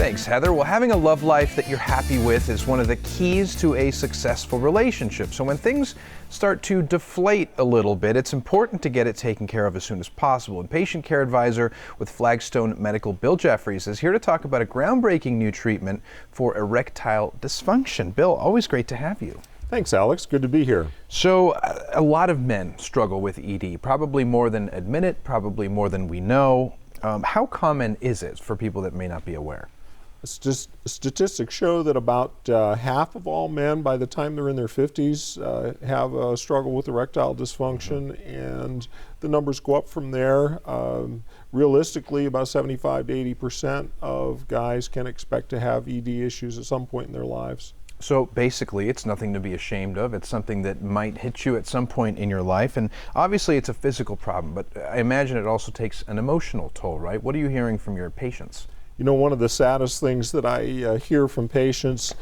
Thanks, Heather. Well, having a love life that you're happy with is one of the keys to a successful relationship. So when things start to deflate a little bit, it's important to get it taken care of as soon as possible. And patient care advisor with Flagstone Medical, Bill Jeffries, is here to talk about a groundbreaking new treatment for erectile dysfunction. Bill, always great to have you. Thanks, Alex. Good to be here. So a lot of men struggle with ED, probably more than admit it, probably more than we know. How common is it for people that may not be aware? Statistics show that about half of all men by the time they're in their 50s have a struggle with erectile dysfunction, and the numbers go up from there. Realistically, about 75 to 80% of guys can expect to have ED issues at some point in their lives. So basically, it's nothing to be ashamed of. It's something that might hit you at some point in your life. And obviously, it's a physical problem, but I imagine it also takes an emotional toll, right? What are you hearing from your patients? You know, one of the saddest things that I hear from patients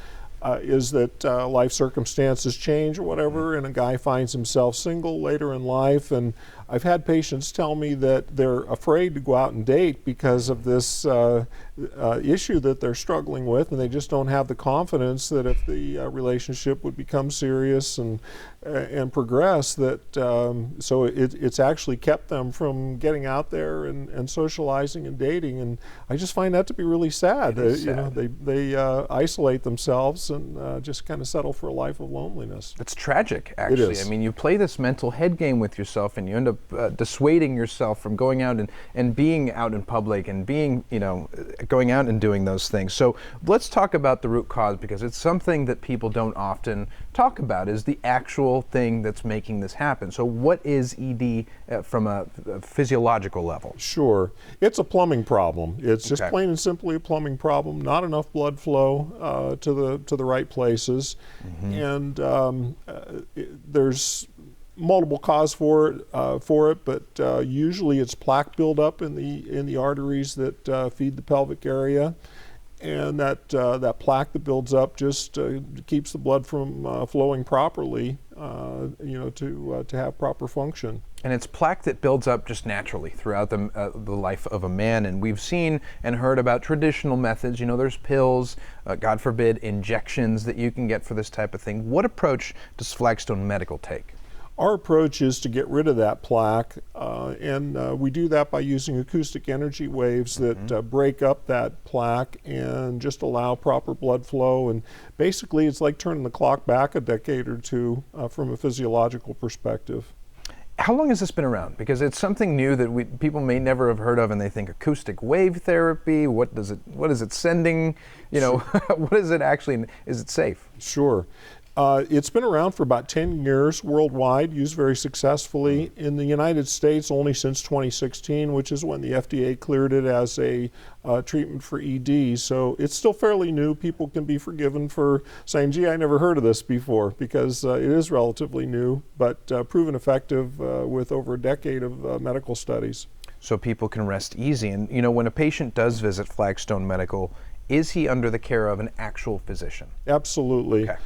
is that life circumstances change or whatever, and a guy finds himself single later in life. And I've had patients tell me that they're afraid to go out and date because of this issue that they're struggling with, and they just don't have the confidence that if the relationship would become serious and progress, that so it's actually kept them from getting out there and socializing and dating. And I just find that to be really sad. You know, they isolate themselves and just kind of settle for a life of loneliness. It's tragic, actually. It is. I mean, you play this mental head game with yourself, and you end up dissuading yourself from going out and being out in public and being, you know, going out and doing those things. So let's talk about the root cause, because it's something that people don't often talk about, is the actual thing that's making this happen. So what is ED from a physiological level? Sure. It's a plumbing problem. It's just plain and simply a plumbing problem. Not enough blood flow to the right places. And there's multiple cause for it, but usually it's plaque buildup in the arteries that feed the pelvic area, and that plaque that builds up just keeps the blood from flowing properly, you know, to have proper function. And it's plaque that builds up just naturally throughout the life of a man. And we've seen and heard about traditional methods. You know, there's pills, God forbid, injections that you can get for this type of thing. What approach does Flagstone Medical take? Our approach is to get rid of that plaque, and we do that by using acoustic energy waves that break up that plaque and just allow proper blood flow. And basically, it's like turning the clock back a decade or two from a physiological perspective. How long has this been around? Because it's something new that people may never have heard of, and they think acoustic wave therapy. What is it sending? You know, what is it actually? Is it safe? Sure. It's been around for about 10 years worldwide, used very successfully. In the United States, only since 2016, which is when the FDA cleared it as a treatment for ED. So it's still fairly new. People can be forgiven for saying, gee, I never heard of this before, because it is relatively new, but proven effective with over a decade of medical studies. So people can rest easy. And, you know, when a patient does visit Flagstone Medical, is he under the care of an actual physician? Absolutely. Okay.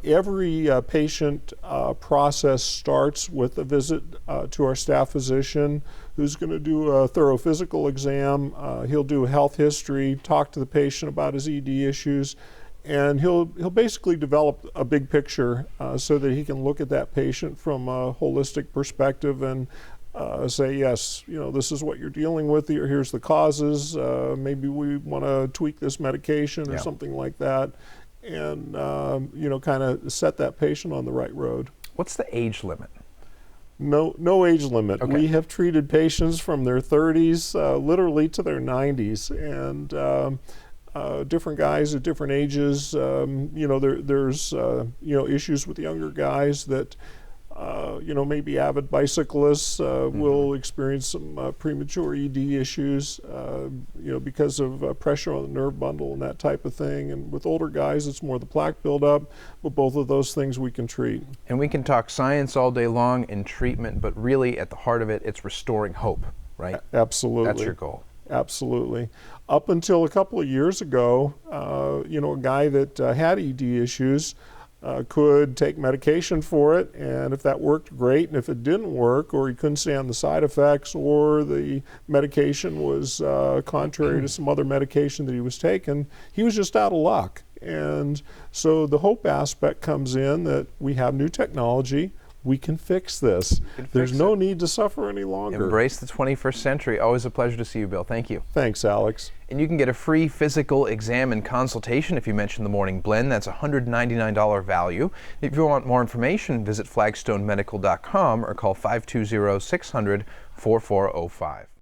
Every patient process starts with a visit to our staff physician, who's going to do a thorough physical exam. He'll do a health history, talk to the patient about his ED issues, and he'll basically develop a big picture so that he can look at that patient from a holistic perspective and say, yes, you know, this is what you're dealing with, here's the causes, maybe we want to tweak this medication or something like that. And you know, kind of set that patient on the right road. What's the age limit? No age limit. Okay. We have treated patients from their 30s literally to their 90s, and different guys at different ages. You know, there's you know, issues with younger guys that you know, maybe avid bicyclists will experience some premature ED issues, you know, because of pressure on the nerve bundle and that type of thing. And with older guys, it's more the plaque buildup, but both of those things we can treat. And we can talk science all day long in treatment, but really at the heart of it, it's restoring hope, right? Absolutely. That's your goal. Absolutely. Up until a couple of years ago, you know, a guy that had ED issues could take medication for it, and if that worked, great, and if it didn't work, or he couldn't stand the side effects, or the medication was contrary to some other medication that he was taking, he was just out of luck. And so the hope aspect comes in that we have new technology. We can fix this. There's no need to suffer any longer. Embrace the 21st century. Always a pleasure to see you, Bill. Thank you. Thanks, Alex. And you can get a free physical exam and consultation if you mention the Morning Blend. That's a $199 value. If you want more information, visit flagstonemedical.com or call 520-600-4405.